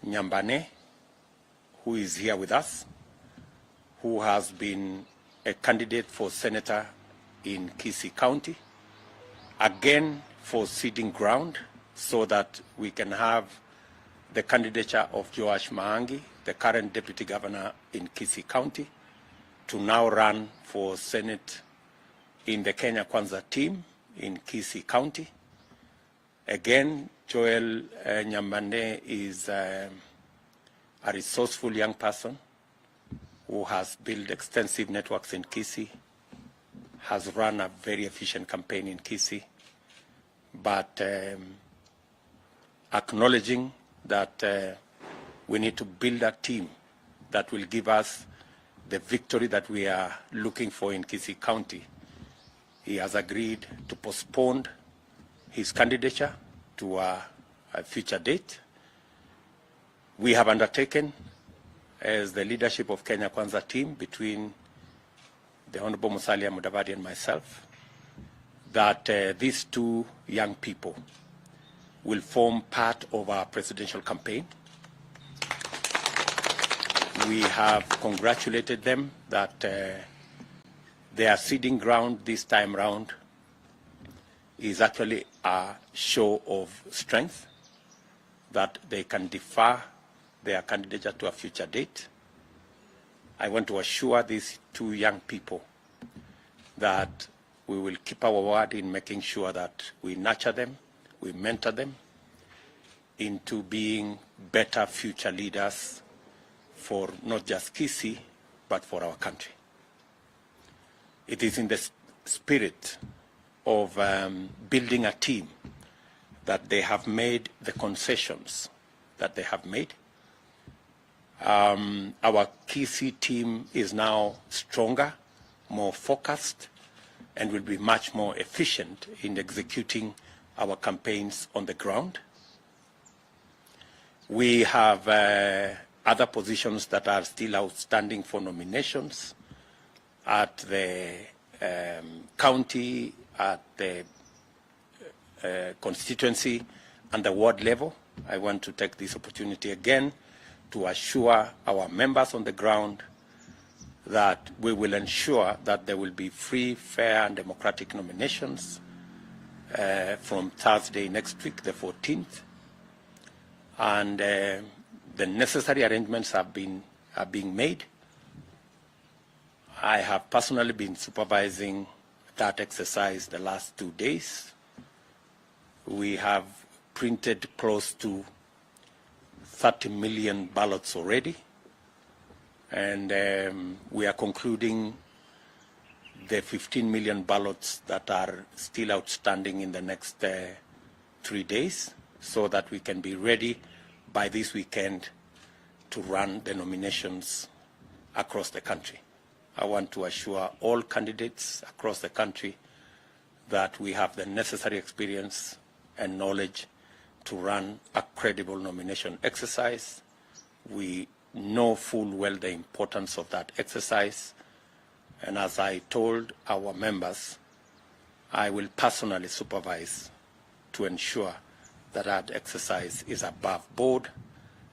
Nyambane, who is here with us, who has been a candidate for senator in Kisii County, again for ceding ground so that we can have the candidature of Joash Maangi, the current deputy governor in Kisii County, to now run for Senate in the Kenya Kwanza team in Kisii County. Again, Joel Nyambane is a resourceful young person who has built extensive networks in Kisii, has run a very efficient campaign in Kisii, but acknowledging that we need to build a team that will give us the victory that we are looking for in Kisii County. He has agreed to postpone his candidature to a future date. We have undertaken, as the leadership of Kenya Kwanza team, between the Honorable Musalia Mudavadi and myself, that these two young people will form part of our presidential campaign. We have congratulated them that their ceding ground this time round is actually a show of strength, that they can defer their candidature to a future date. I want to assure these two young people that we will keep our word in making sure that we nurture them, we mentor them into being better future leaders for not just Kisii, but for our country. It is in the spirit of building a team that they have made the concessions that they have made. Our Kisii team is now stronger, more focused, and will be much more efficient in executing our campaigns on the ground. We have other positions that are still outstanding for nominations at the county, at the constituency, and the ward level. I want to take this opportunity again to assure our members on the ground that we will ensure that there will be free, fair, and democratic nominations from Thursday next week, the 14th. And the necessary arrangements are being made. I have personally been supervising that exercise the last 2 days. We have printed close to 30 million ballots already, and we are concluding the 15 million ballots that are still outstanding in the next 3 days, so that we can be ready by this weekend to run the nominations across the country. I want to assure all candidates across the country that we have the necessary experience and knowledge to run a credible nomination exercise. We know full well the importance of that exercise, and as I told our members, I will personally supervise to ensure that that exercise is above board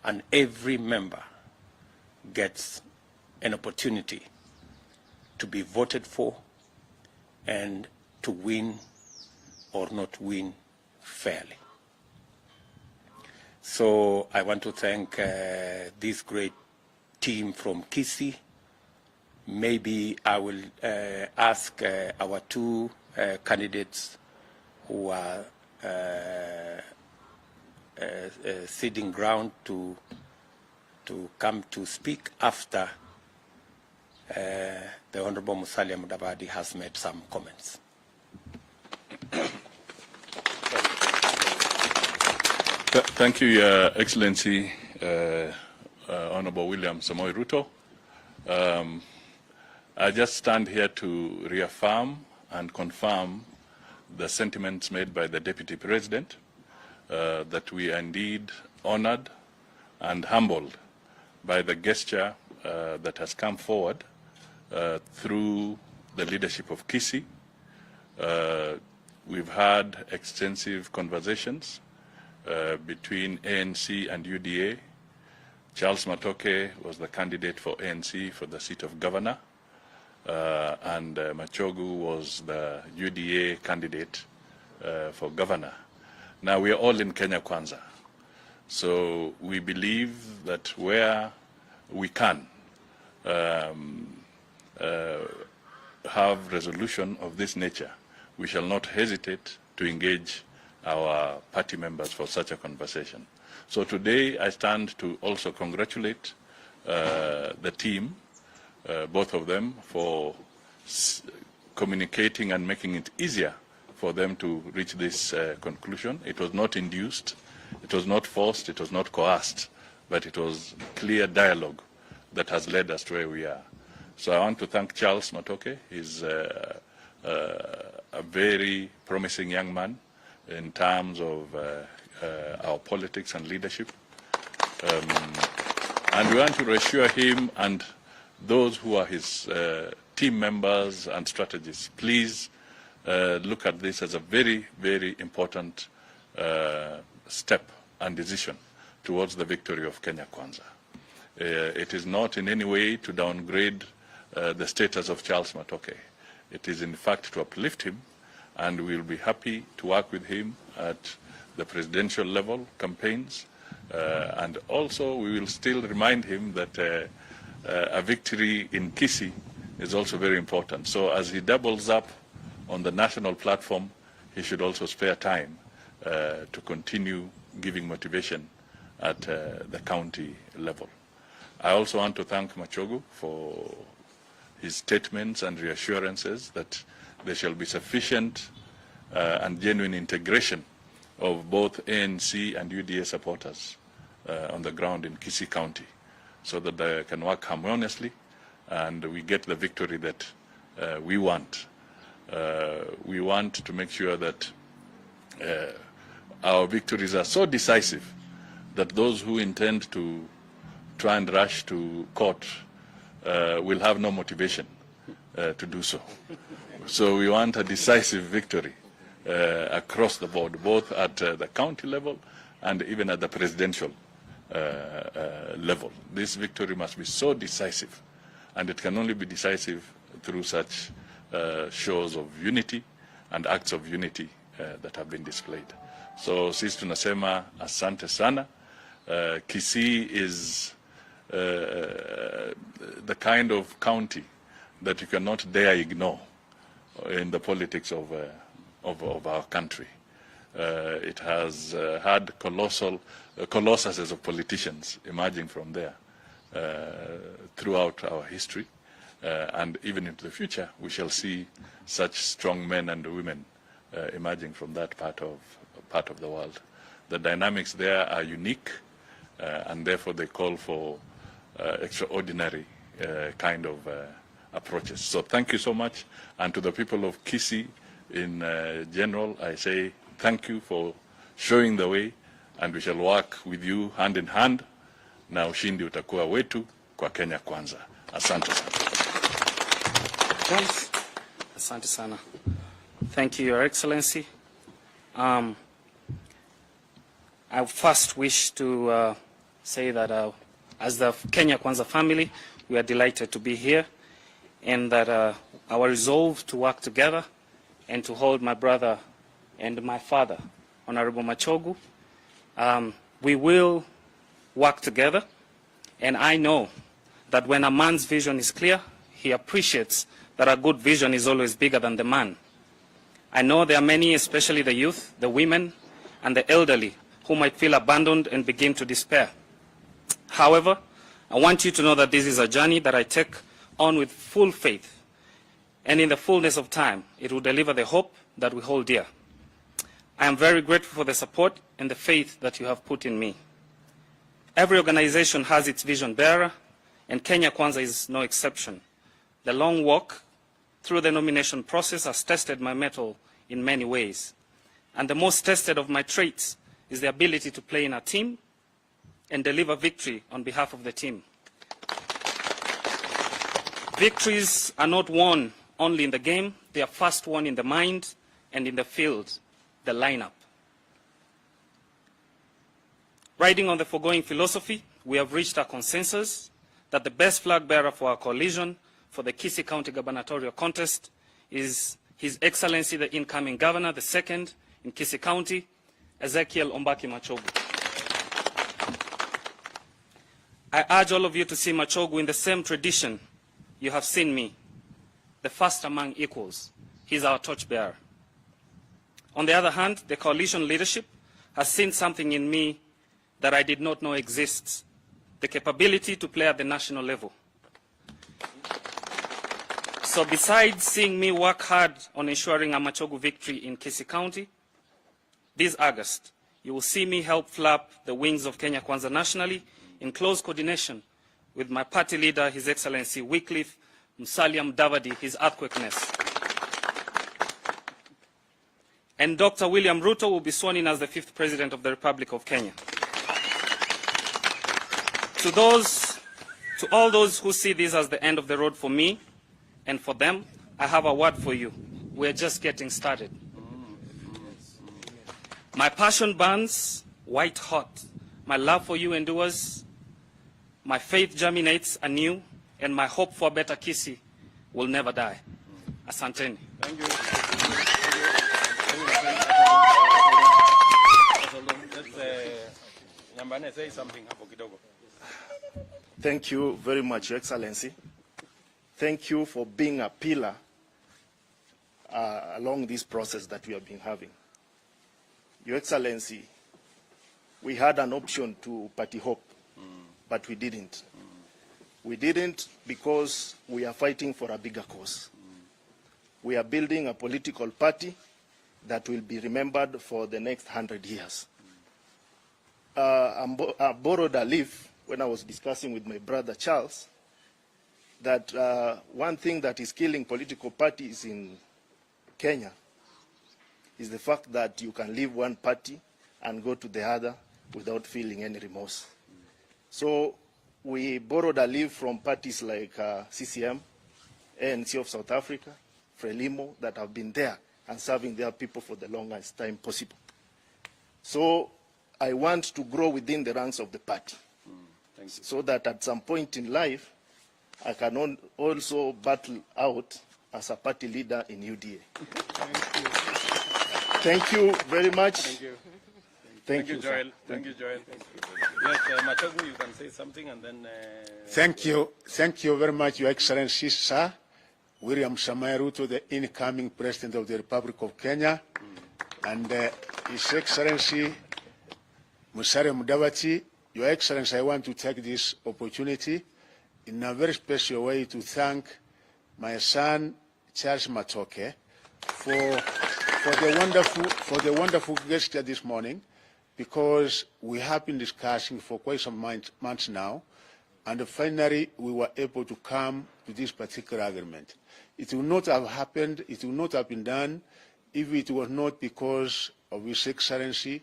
and every member gets an opportunity to be voted for and to win or not win fairly. So I want to thank this great team from Kisii. Maybe I will ask our two candidates who are ceding ground to come to speak after the Honorable Musalia Mudavadi has made some comments. Thank you, Your Excellency, Honorable William Samoei Ruto. I just stand here to reaffirm and confirm the sentiments made by the Deputy President, that we are indeed honored and humbled by the gesture that has come forward through the leadership of Kisii. We've had extensive conversations between ANC and UDA Charles Matoke was the candidate for ANC for the seat of governor, and Machogu was the UDA candidate for governor. Now we are all in Kenya Kwanza, so we believe that where we can have resolution of this nature, we shall not hesitate to engage our party members for such a conversation. So today I stand to also congratulate the team, both of them, for communicating and making it easier for them to reach this conclusion. It was not induced, it was not forced, it was not coerced, but it was clear dialogue that has led us to where we are. So I want to thank Charles Matoke. He's a very promising young man in terms of our politics and leadership. And we want to reassure him and those who are his team members and strategists, please look at this as a very, very important step and decision towards the victory of Kenya Kwanza. It is not in any way to downgrade the status of Charles Matoke. It is in fact to uplift him, and we will be happy to work with him at the presidential level campaigns, and also we will still remind him that a victory in Kisii is also very important. So as he doubles up on the national platform, he should also spare time to continue giving motivation at the county level. I also want to thank Machogu for his statements and reassurances that there shall be sufficient and genuine integration of both ANC and UDA supporters on the ground in Kisii County, so that they can work harmoniously and we get the victory that we want. We want to make sure that our victories are so decisive that those who intend to try and rush to court will have no motivation to do so. So we want a decisive victory across the board, both at the county level and even at the presidential level. This victory must be so decisive, and it can only be decisive through such shows of unity and acts of unity that have been displayed. So sisi tunasema asante sana. Kisii is the kind of county that you cannot dare ignore in the politics of our country. It has had colossuses of politicians emerging from there throughout our history, and even into the future we shall see such strong men and women emerging from that part of the world. The dynamics there are unique, and therefore they call for extraordinary kind of approaches. So thank you so much, and to the people of Kisii in general, I say thank you for showing the way, and we shall work with you hand in hand, na ushindi utakuwa wetu kwa Kenya Kwanza. Asante sana. Thanks. Asante sana. Thank you, Your Excellency. I first wish to say that as the Kenya Kwanza family, we are delighted to be here, and that our resolve to work together and to hold my brother and my father, Honorable Machogu, we will work together. And I know that when a man's vision is clear, he appreciates that a good vision is always bigger than the man. I know there are many, especially the youth, the women, and the elderly, who might feel abandoned and begin to despair. However, I want you to know that this is a journey that I take on with full faith, and in the fullness of time, it will deliver the hope that we hold dear. I am very grateful for the support and the faith that you have put in me. Every organization has its vision bearer, and Kenya Kwanza is no exception. The long walk through the nomination process has tested my mettle in many ways. And the most tested of my traits is the ability to play in a team and deliver victory on behalf of the team. Victories are not won only in the game, they are first won in the mind and in the field, the lineup. Riding on the foregoing philosophy, we have reached a consensus that the best flag bearer for our coalition for the Kisii County gubernatorial contest is His Excellency the incoming governor, the second in Kisii County, Ezekiel Ombaki Machogu. I urge all of you to see Machogu in the same tradition you have seen me, the first among equals. He's our torchbearer. On the other hand, the coalition leadership has seen something in me that I did not know exists, the capability to play at the national level. So besides seeing me work hard on ensuring a Machogu victory in Kisii County, this August, you will see me help flap the wings of Kenya Kwanza nationally in close coordination with my party leader, His Excellency Wycliffe Musalia Mudavadi, his earthquakeness. And Dr. William Ruto will be sworn in as the 5th President of the Republic of Kenya. To all those who see this as the end of the road for me and for them, I have a word for you. We're just getting started. My passion burns white hot. My love for you endures. My faith germinates anew, and my hope for a better Kisii will never die. Asanteni. Thank you. Say something. Thank you very much, Your Excellency. Thank you for being a pillar along this process that we have been having. Your Excellency, we had an option to party hop, but we didn't. We didn't because we are fighting for a bigger cause. We are building a political party that will be remembered for the next 100 years. I borrowed a leaf when I was discussing with my brother Charles that one thing that is killing political parties in Kenya is the fact that you can leave one party and go to the other without feeling any remorse. So we borrowed a leaf from parties like CCM, ANC of South Africa, Frelimo, that have been there and serving their people for the longest time possible. So I want to grow within the ranks of the party so that at some point in life, I can also battle out as a party leader in UDA. Thank you very much. Thank you. Thank you, Joel. Thank you, Joel. Yes, Machogu, you can say something and then... Thank you. Thank you very much, Your Excellency, Sir William Samoei Ruto, the incoming President of the Republic of Kenya, and His Excellency Musalia Mudavadi. Your Excellency, I want to take this opportunity in a very special way to thank my son, Charles Matoke, for the wonderful gesture this morning, because we have been discussing for quite some months now, and finally we were able to come to this particular agreement. It would not have happened, it would not have been done if it was not because of His Excellency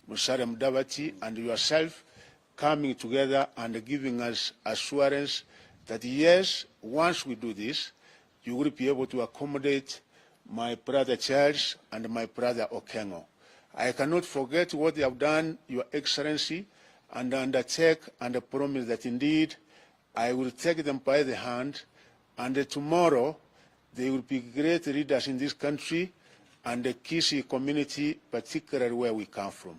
Musalia Mudavadi and yourself coming together and giving us assurance that yes, once we do this, you will be able to accommodate my brother Charles and my brother Okengo. I cannot forget what they have done, Your Excellency, and undertake and promise that indeed I will take them by the hand, and tomorrow they will be great leaders in this country and the Kisii community, particularly where we come from.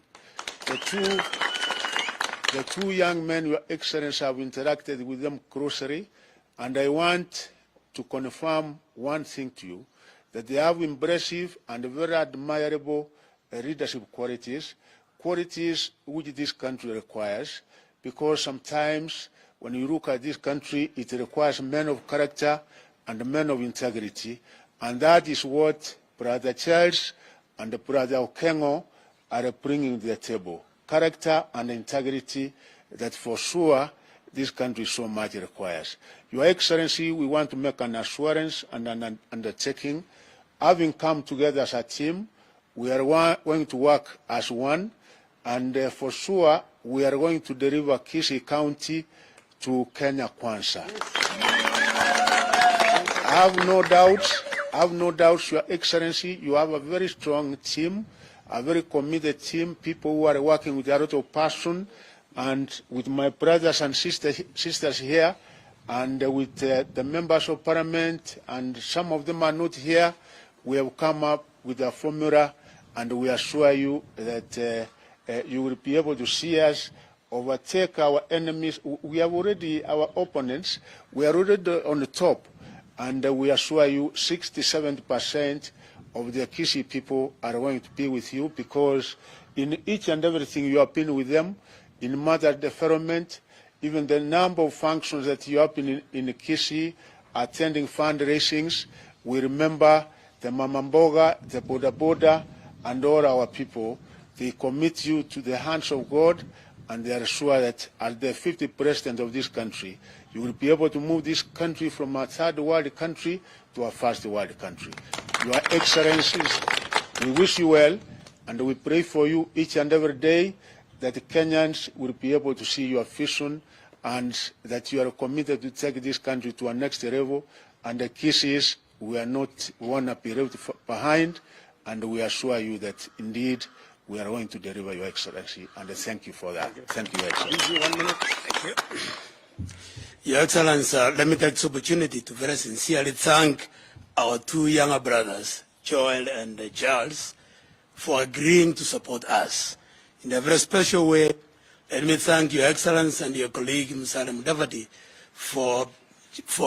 The two young men, Your Excellency, have interacted with them closely, and I want to confirm one thing to you, that they have impressive and very admirable leadership qualities which this country requires, because sometimes when you look at this country, it requires men of character and men of integrity, and that is what Brother Charles and Brother Okengo are bringing to the table. Character and integrity that for sure this country so much requires. Your Excellency, we want to make an assurance and an undertaking. Having come together as a team, we are going to work as one, and for sure we are going to deliver Kisii County to Kenya Kwanza. I have no doubts, Your Excellency, you have a very strong team, a very committed team, people who are working with a lot of passion, and with my brothers and sisters here, and with the members of parliament, and some of them are not here, we have come up with a formula, and we assure you that you will be able to see us overtake our enemies. We have already, our opponents, we are already on the top, and we assure you 60–70% of the Kisii people are going to be with you, because in each and everything you have been with them, in mother development, even the number of functions that you have been in Kisii, attending fundraisings. We remember the Mamamboga, the Boda Boda, and all our people. They commit you to the hands of God, and they are sure that as the 50th president of this country, you will be able to move this country from a third world country to a first world country. Your Excellencies, we wish you well, and we pray for you each and every day that the Kenyans will be able to see your vision, and that you are committed to take this country to a next level. And the Kisiis, we want to be left behind, and we assure you that indeed we are going to deliver, Your Excellency, and thank you for that. Thank you, Your Excellency. 1 minute. Thank you. Your Excellency, let me take this opportunity to very sincerely thank our two younger brothers, Joel and Charles, for agreeing to support us. In a very special way, let me thank Your Excellency and your colleague, Mr. Mudavadi, for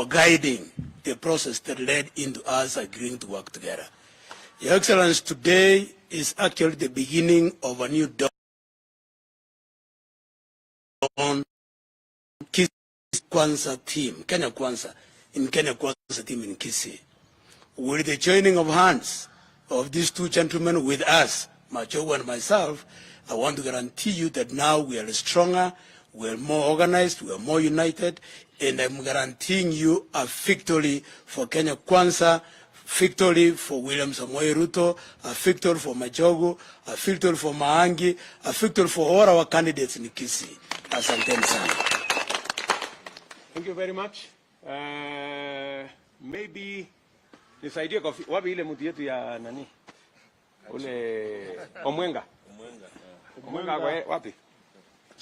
guiding the process that led into us agreeing to work together. Your Excellency, today is actually the beginning of a new dawn on Kwanza team, Kenya Kwanza team in Kisii. With the joining of hands of these two gentlemen with us, Machogo and myself, I want to guarantee you that now we are stronger, we are more organized, we are more united, and I'm guaranteeing you a victory for Kenya Kwanza, victory for William Samoei Ruto, a victory for Machogo, a victory for Maangi, a victory for all our candidates in Kisii. Asanteni sana. Thank you very much. Maybe nisaidie kwa wapi ile mtu yetu ya nani? Ule Omwenga. Omwenga wapi?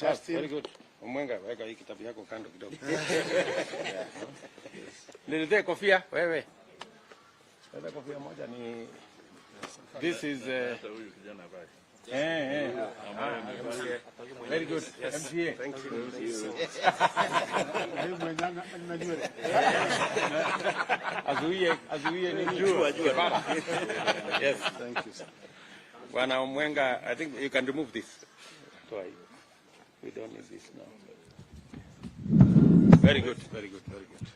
Justin. Very good. Omwenga, weka hii kitabu yako kando kidogo. Niletee kofia wewe. Leta kofia moja ni this is very good. Yes. MCA. Thank you. Azuie ni jua. Yes, thank you. Bwana Omwenga, I think you can remove this. We don't need this now. Very good, very good, very good.